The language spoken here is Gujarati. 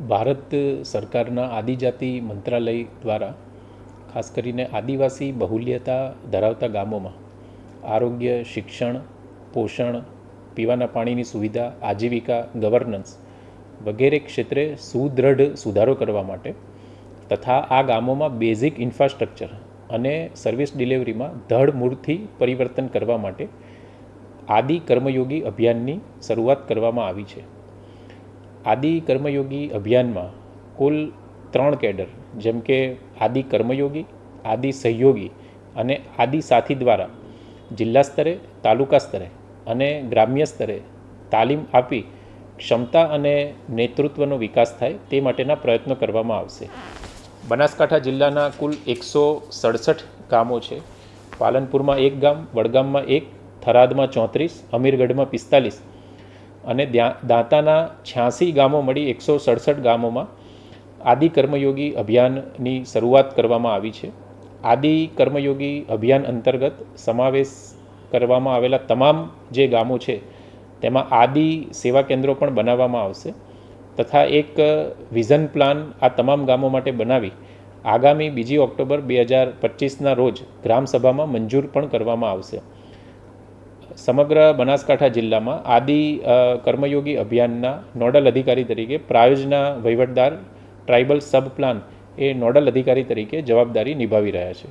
ભારત સરકારના આદિજાતિ મંત્રાલય દ્વારા ખાસ કરીને આદિવાસી બહુલ્યતા ધરાવતા ગામોમાં આરોગ્ય, શિક્ષણ, પોષણ, પીવાના પાણીની સુવિધા, આજીવિકા, ગવર્નન્સ વગેરે ક્ષેત્રે સુદૃઢ સુધારો કરવા માટે તથા આ ગામોમાં બેઝિક ઇન્ફ્રાસ્ટ્રક્ચર અને સર્વિસ ડિલિવરીમાં ધડમૂળથી પરિવર્તન કરવા માટે આદિ કર્મયોગી અભિયાનની શરૂઆત કરવામાં આવી છે. આદિ કર્મયોગી અભિયાનમાં કુલ 3 કેડર જેમ કે આદિ કર્મયોગી, આદિ સહયોગી અને આદિ સાથી દ્વારા જિલ્લા સ્તરે, તાલુકા સ્તરે અને ગ્રામ્ય સ્તરે તાલીમ આપી ક્ષમતા અને નેતૃત્વનો વિકાસ થાય તે માટેના પ્રયત્નો કરવામાં આવશે. બનાસકાંઠા જિલ્લાના કુલ 167 ગામો છે. પાલનપુરમાં 1 ગામ, વડગામમાં 1, થરાદમાં 34, અમીરગઢમાં 45 અને દાંતાના 86 ગામો મળી 167 ગામોમાં આદિ કર્મયોગી અભિયાનની શરૂઆત કરવામાં આવી છે. આદિ કર્મયોગી અભિયાન અંતર્ગત સમાવેશ કરવામાં આવેલા તમામ જે ગામો છે તેમાં આદિ સેવા કેન્દ્રો પણ બનાવવામાં આવશે તથા એક વિઝન પ્લાન આ તમામ ગામો માટે બનાવી આગામી 2 ઓક્ટોબર 2025ના રોજ ગ્રામસભામાં મંજૂર પણ કરવામાં આવશે. સમગ્ર બનાસકાંઠા જિલ્લામાં આદિ કર્મયોગી અભિયાનના નોડલ અધિકારી તરીકે પ્રાયોજના વહીવટદાર ટ્રાઇબલ સબ પ્લાન એ નોડલ અધિકારી તરીકે જવાબદારી નિભાવી રહ્યા છે.